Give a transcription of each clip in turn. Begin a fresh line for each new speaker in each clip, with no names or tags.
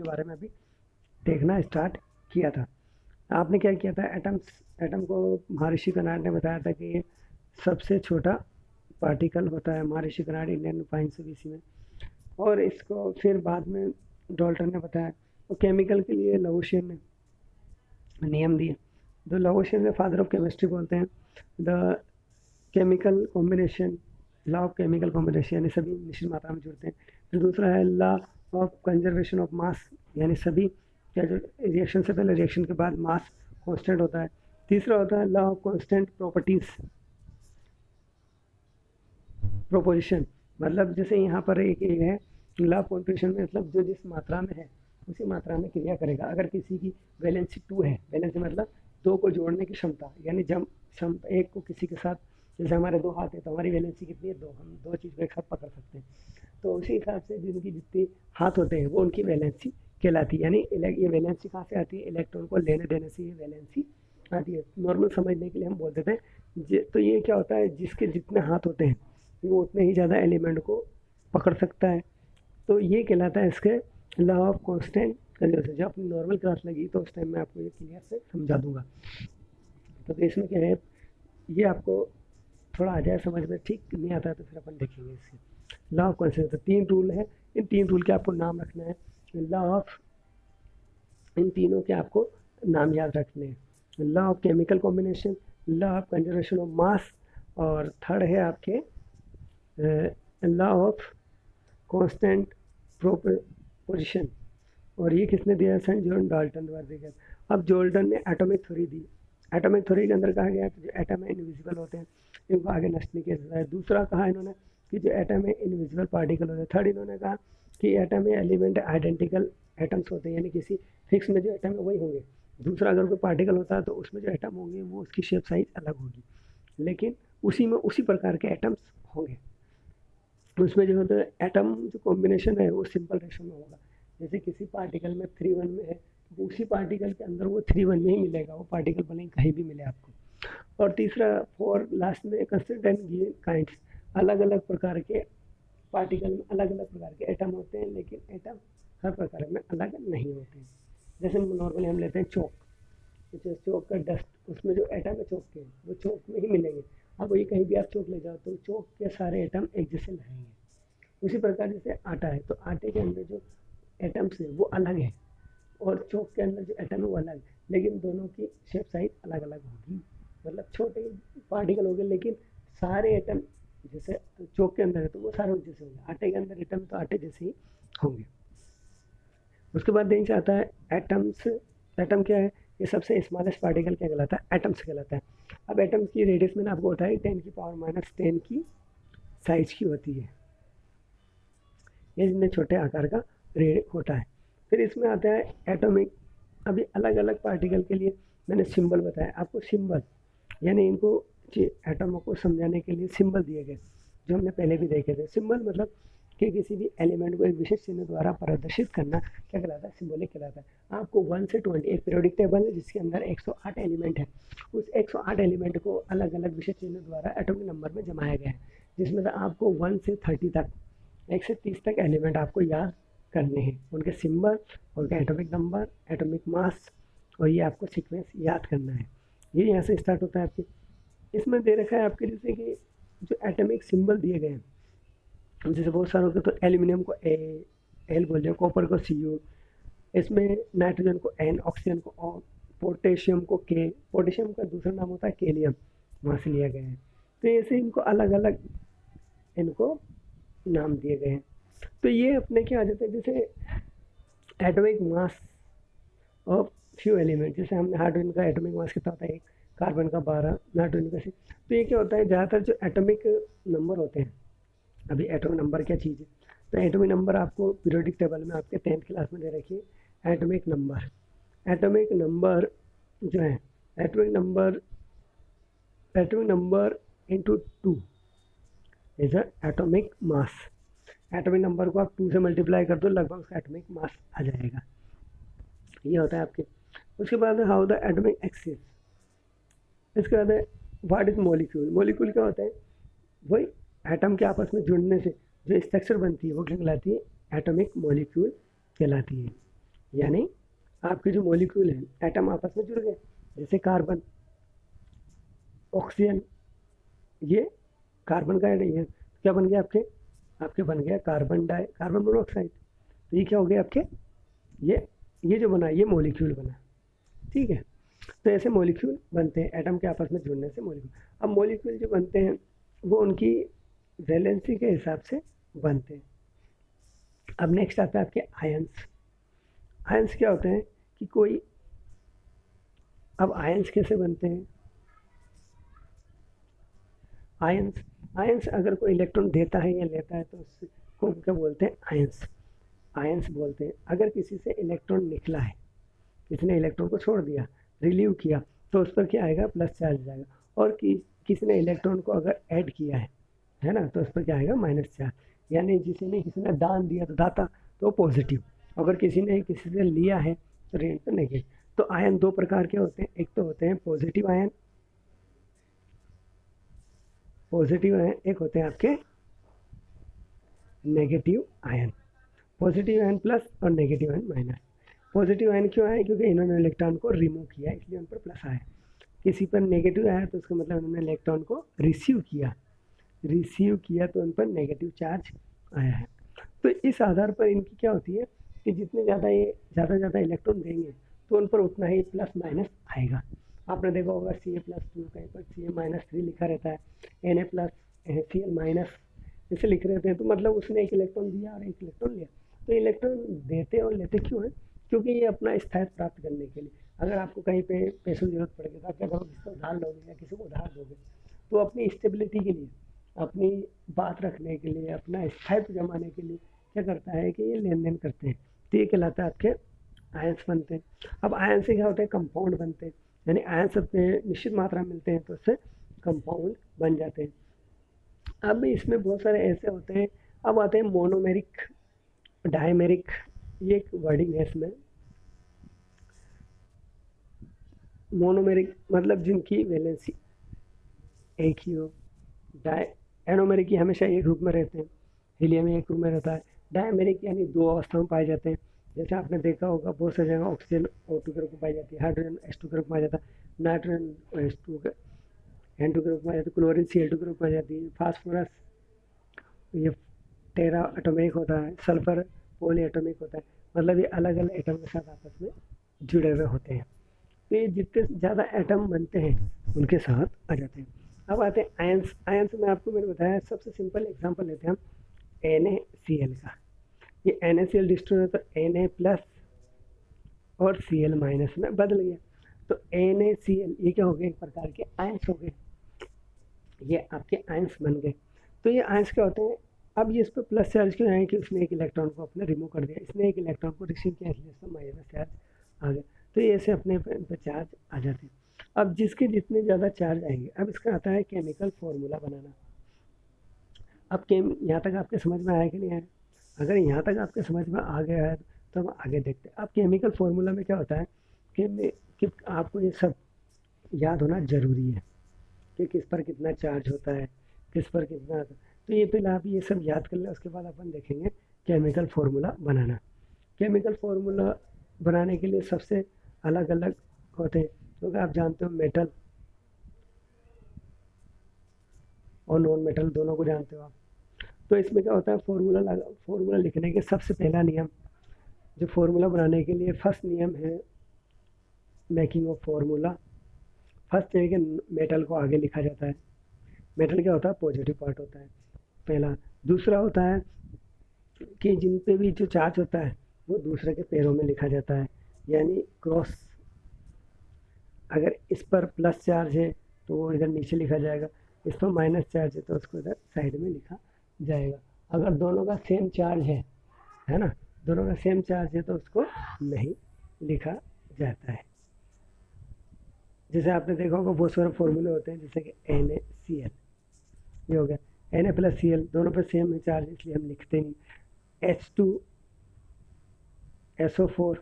के बारे में अभी देखना स्टार्ट किया था। आपने क्या किया था, एटम को महर्षि कर्नाड ने बताया था कि ये सबसे छोटा पार्टिकल होता है। महर्षि कर्नाड इंडियन 520 में। और इसको फिर बाद में डाल्टन ने बताया। तो केमिकल के लिए लवोसियर ने नियम दिए। जो लवोसियर ने फादर ऑफ केमिस्ट्री बोलते हैं। The chemical combination, law of chemical combination, यानी सभी निश्चित मात्रा में जुड़ते हैं। फिर दूसरा है law of conservation of mass, यानी सभी क्या जो रिएक्शन से पहले रिएक्शन के बाद मास कांस्टेंट होता है। तीसरा होता है law of constant properties proposition, मतलब जैसे यहाँ पर एक है लॉ ऑफ कॉन्ट्रीब्यूशन में, मतलब जो जिस मात्रा में है उसी मात्रा में क्रिया करेगा। अगर किसी की वैलेंसी 2 है, वैलेंसी मतलब दो को जोड़ने की क्षमता, यानी जब एक को किसी के साथ, जैसे हमारे दो हाथ है तो हमारी वैलेंसी कितनी है, दो, हम दो चीज़ को एक साथ पकड़ सकते हैं। तो उसी हिसाब से जिनकी जितनी हाथ होते हैं वो उनकी वैलेंसी कहलाती है। यानी ये वैलेंसी कहाँ से आती है, इलेक्ट्रॉन को लेने देने से ये वैलेंसी आती है। नॉर्मल समझने के लिए हम बोल देते हैं। तो ये क्या होता है, जिसके जितने हाथ होते हैं वो उतने ही ज़्यादा एलिमेंट को पकड़ सकता है। तो ये कहलाता है इसके लॉ ऑफ कांस्टेंट कंजर्वेशन। जब अपनी नॉर्मल क्लास लगी तो उस टाइम मैं आपको ये क्लियर से समझा दूंगा। तो इसमें क्या है, ये आपको थोड़ा आ जाए समझ में, ठीक नहीं आता है तो फिर अपन देखेंगे इसके लॉ ऑफ कांस्टेंट। 3 रूल है, इन 3 रूल के आपको नाम रखना है। लॉ ऑफ, इन तीनों के आपको नाम याद रखने हैं। Law of chemical combination, law of conservation of mass, और थर्ड है आपके लॉ ऑफ कांस्टेंट प्रोपोजिशन। और ये किसने दिया है, सन जॉन डाल्टन द्वारा दिया गया। अब जॉर्डन ने एटॉमिक थ्योरी दी। एटॉमिक थ्योरी के अंदर कहा गया कि जो एटम है इनविजिबल होते हैं, इनको आगे नष्ट नहीं किया जाता है। दूसरा कहा इन्होंने कि जो एटम है इनविजिबल पार्टिकल होते हैं। थर्ड इन्होंने कहा कि एटम में एलिमेंट आइडेंटिकल एटम्स होते हैं, यानी किसी फिक्स में जो एटम है वही होंगे। दूसरा अगर कोई पार्टिकल होता है तो उसमें जो एटम होंगे वो उसकी शेप साइज अलग होगी, लेकिन उसी में उसी प्रकार के एटम्स होंगे। उसमें जो होता है एटम जो कॉम्बिनेशन है वो सिंपल रेशो में होगा। जैसे किसी पार्टिकल में 3 1 में है तो उसी पार्टिकल के अंदर वो 3 1 में ही मिलेगा, वो पार्टिकल भले ही कहीं भी मिले आपको। और तीसरा फॉर लास्ट में कंसिडर एंड गिवन काइंड्स, अलग अलग प्रकार के पार्टिकल में अलग अलग प्रकार के एटम होते हैं, लेकिन एटम हर प्रकार में अलग नहीं होते हैं। जैसे नॉर्मली हम लेते हैं चौक, जैसे चौक का डस्ट, उसमें जो एटम है चौक के वो चौक में ही मिलेंगे। अब वही कहीं भी आप चौक ले जाओ तो चौक के सारे एटम एक जैसे रहेंगे। उसी प्रकार जैसे आटा है तो आटे के अंदर जो एटम्स है वो अलग है, और चौक के अंदर जो एटम है वो अलग है, लेकिन दोनों की शेप साइज अलग अलग होगी। मतलब छोटे पार्टिकल हो गए, लेकिन सारे एटम जैसे चौक के अंदर है तो वो सारे एक जैसे होंगे, आटे के अंदर एटम तो आटे जैसे ही होंगे। उसके बाद देख आता है एटम्स। एटम क्या है, ये सबसे स्मॉलेस्ट पार्टिकल क्या कहलाता है, एटम्स कहलाता है। अब एटम्स की रेडियस मैंने आपको बताई 10⁻⁻10 की साइज की होती है, ये जितने छोटे आकार का होता है। फिर इसमें आता है एटॉमिक। अभी अलग अलग पार्टिकल के लिए मैंने सिंबल बताया आपको। सिंबल यानी इनको एटमों को समझाने के लिए सिंबल दिए गए, जो हमने पहले भी देखे थे। सिंबल मतलब कि किसी भी एलिमेंट को एक विशेष चिन्ह द्वारा प्रदर्शित करना क्या कहलाता है, सिंबॉलिक कहलाता है। आपको 1 से 20 एक पीरियोडिक टेबल है जिसके अंदर 108 एलिमेंट है। उस 108 एलिमेंट को अलग अलग विशेष चिन्ह द्वारा एटॉमिक नंबर में जमाया गया है, जिसमें से आपको 1 से 30 तक, 1 से 30 तक एलिमेंट आपको याद करने हैं, उनके सिंबल, उनका एटॉमिक नंबर, एटॉमिक मास, और ये आपको सीक्वेंस याद करना है। ये यहाँ से स्टार्ट होता है आपके। इसमें दे रखा है आपके जैसे कि जो एटॉमिक सिंबल दिए गए हैं, जैसे बहुत सारे होते तो एल्यूमिनियम को ए, एल बोल रहे, कॉपर को CU, इसमें नाइट्रोजन को N, ऑक्सीजन को O, पोटेशियम को K। पोटेशियम का दूसरा नाम होता है केलियम, वहाँ से लिया गया है। तो ऐसे इनको अलग अलग इनको नाम दिए गए हैं। तो ये अपने क्या आ जाते हैं, जैसे atomic mass of few element. जैसे हमने हाइड्रोजन का एटॉमिक मास कितना होता है 1, कार्बन का 12, नाइट्रोजन का 6। तो ये क्या होता है, ज़्यादातर जो एटॉमिक नंबर होते हैं, अभी एटॉमिक नंबर क्या चीज़ है, तो एटॉमिक नंबर आपको पीरियोडिक टेबल में आपके 10th क्लास में दे रखी है। एटॉमिक नंबर जो है, atomic number into 2 is atomic mass. Atomic number को आप 2 से मल्टीप्लाई कर दो, लगभग उसका एटॉमिक मास आ जाएगा। ये होता है आपके। उसके बाद हाउ द एटॉमिक एक्सिस। इसके बाद है व्हाट इज मॉलिक्यूल। मॉलिक्यूल क्या होता है, वही एटम के आपस में जुड़ने से जो स्ट्रक्चर बनती है वो क्या कहलाती है, एटॉमिक मॉलिक्यूल कहलाती है। यानी आपके जो मॉलिक्यूल हैं, एटम आपस में जुड़ गए, जैसे कार्बन, ऑक्सीजन, ये कार्बन का है, क्या बन गया आपके बन गया कार्बन मोनोऑक्साइड। तो ये क्या हो गया आपके, ये जो बना, ये मॉलिक्यूल बना, ठीक है। तो ऐसे मॉलिक्यूल बनते हैं, एटम के आपस में जुड़ने से मॉलिक्यूल। अब मॉलिक्यूल जो बनते हैं वो उनकी वैलेंसी के हिसाब से बनते हैं। अब नेक्स्ट आता है आपके आयंस। आयंस क्या होते हैं कि कोई, अब आयंस कैसे बनते हैं, आयंस अगर कोई इलेक्ट्रॉन देता है या लेता है तो उसको क्या बोलते हैं, आयंस बोलते हैं। अगर किसी से इलेक्ट्रॉन निकला है, किसी ने इलेक्ट्रॉन को छोड़ दिया, रिलीव किया, तो उस पर क्या आएगा, प्लस चार्ज जाएगा। और किसी ने इलेक्ट्रॉन को अगर ऐड किया है ना, तो उस पर क्या आएगा, माइनस चार्ज। यानी किसी ने दान दिया तो दाता, तो पॉजिटिव। अगर किसी से लिया है तो ऋण, तो नेगेटिव। तो आयन दो प्रकार के होते हैं, एक तो होते हैं पॉजिटिव आयन, एक होते हैं आपके negative ion. Positive ion plus और negative ion minus. Positive ion क्यों आए, क्योंकि इन्होंने इलेक्ट्रॉन को रिमूव किया, इसलिए उन पर प्लस आया। किसी पर नेगेटिव आया तो उसका मतलब उन्होंने इलेक्ट्रॉन को रिसीव किया तो उन पर नेगेटिव चार्ज आया है। तो इस आधार पर इनकी क्या होती है कि जितने ज़्यादा इलेक्ट्रॉन देंगे तो उन पर उतना ही प्लस माइनस आएगा। आपने देखा होगा Ca+2 कहीं पर Ca-3 लिखा रहता है, Na+, Cl- इसे लिख रहते हैं। तो मतलब उसने एक इलेक्ट्रॉन दिया और एक इलेक्ट्रॉन लिया। तो इलेक्ट्रॉन देते और लेते क्यों है, क्योंकि ये अपना स्थायित्व प्राप्त करने के लिए। अगर आपको कहीं पे पैसों की जरूरत पड़ेगी तो आप क्या करोगे, किसी को उधार लोगे या किसी को उधार दोगे। तो अपनी स्टेबिलिटी के लिए, अपनी बात रखने के लिए, अपना स्थायित्व जमाने के लिए क्या करता है कि ये लेन देन करते हैं। तो ये कहलाता है आपके आयंस बनते हैं। अब आयन से क्या होता है, कंपाउंड बनते हैं। यानी आयंस अपने निश्चित मात्रा मिलते हैं तो उससे कंपाउंड बन जाते हैं। अब इसमें बहुत सारे ऐसे होते हैं। अब आते हैं मोनोमेरिक, डायमेरिक, ये एक वर्डिंग है इसमें। मोनोमेरिक मतलब जिनकी वैलेंसी एक ही हो। एनोमेरिक की हमेशा एक ग्रुप में रहते हैं, हीलियम एक ग्रुप में रहता है। डायमेरिक यानी दो अवस्था में पाए जाते हैं। जैसे आपने देखा होगा बहुत सारी जगह ऑक्सीजन O2 ग्रुप में पाई जाती है, हाइड्रोजन H2 ग्रुप में आ जाता है, नाइट्रोजन H2 N2 ग्रुप में आ जाती है, क्लोरीन Cl2 ग्रुप में आ जाती है, फास्फोरस ये टेरा एटॉमिक होता है, सल्फर पॉली एटॉमिक होता है। मतलब ये अलग अलग एटम के साथ आपस में जुड़े हुए होते हैं। तो ये जितने ज़्यादा एटम बनते हैं उनके साथ आ जाते हैं। अब आते हैं आयंस। आयंस में आपको मैंने बताया, सबसे सिंपल एग्जांपल लेते हैं हम NaCl का। ये NaCl डिस्ट्रॉय तो Na+ और Cl- में बदल गया। तो NaCl ये क्या हो गए, एक प्रकार के आयंस हो गए, ये आपके आयंस बन गए। तो ये आयंस क्या होते हैं, अब ये इस पर प्लस चार्ज क्यों आए कि उसने एक इलेक्ट्रॉन को अपने रिमूव कर दिया, इसने एक इलेक्ट्रॉन को रिसीव किया, इसलिए इसमें माइनस चार्ज आ गया। तो ये ऐसे अपने पे चार्ज आ जाते हैं। अब जिसके जितने ज़्यादा चार्ज आएंगे, अब इसका आता है केमिकल फॉर्मूला बनाना। अब यहाँ तक आपके समझ में आया कि नहीं आया? अगर यहाँ तक आपके समझ में आ गया है तो हम आगे देखते हैं। अब केमिकल फॉर्मूला में क्या होता है कि आपको ये सब याद होना ज़रूरी है कि किस पर कितना चार्ज होता है, किस पर कितना। तो ये पहले आप ये सब याद कर लें, उसके बाद अपन देखेंगे केमिकल फार्मूला बनाना। केमिकल फार्मूला बनाने के लिए सबसे अलग अलग होते हैं, क्योंकि आप जानते हो मेटल और नॉन मेटल दोनों को जानते हो आप। तो इसमें क्या होता है, फार्मूला लिखने के सबसे पहला नियम, जो फार्मूला बनाने के लिए फर्स्ट नियम है मेकिंग ऑफ फार्मूला। फर्स्ट है कि मेटल को आगे लिखा जाता है। मेटल क्या होता है, पॉजिटिव पार्ट होता है पहला। दूसरा होता है कि जिन पे भी जो चार्ज होता है वो दूसरे के पैरों में लिखा जाता है, यानी क्रॉस। अगर इस पर प्लस चार्ज है तो वो इधर नीचे लिखा जाएगा, इस पर माइनस चार्ज है तो उसको इधर साइड में लिखा जाएगा। अगर दोनों का सेम चार्ज है ना, दोनों का सेम चार्ज है तो उसको नहीं लिखा जाता है। जैसे आपने देखा होगा बहुत सारे फॉर्मूले होते हैं, जैसे कि NaCl ये हो गया, Na+Cl दोनों पर सेम है चार्ज इसलिए हम लिखते नहीं। H2SO4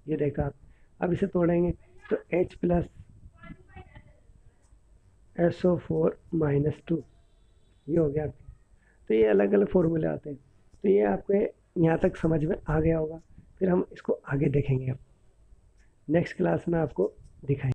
ये देखा आप। अब इसे तोड़ेंगे तो H+SO4-2 ये हो गया आपके। तो ये अलग अलग फॉर्मूले आते हैं। तो ये आपके यहाँ तक समझ में आ गया होगा फिर हम इसको आगे देखेंगे। अब नेक्स्ट क्लास में आपको दिखाएंगे।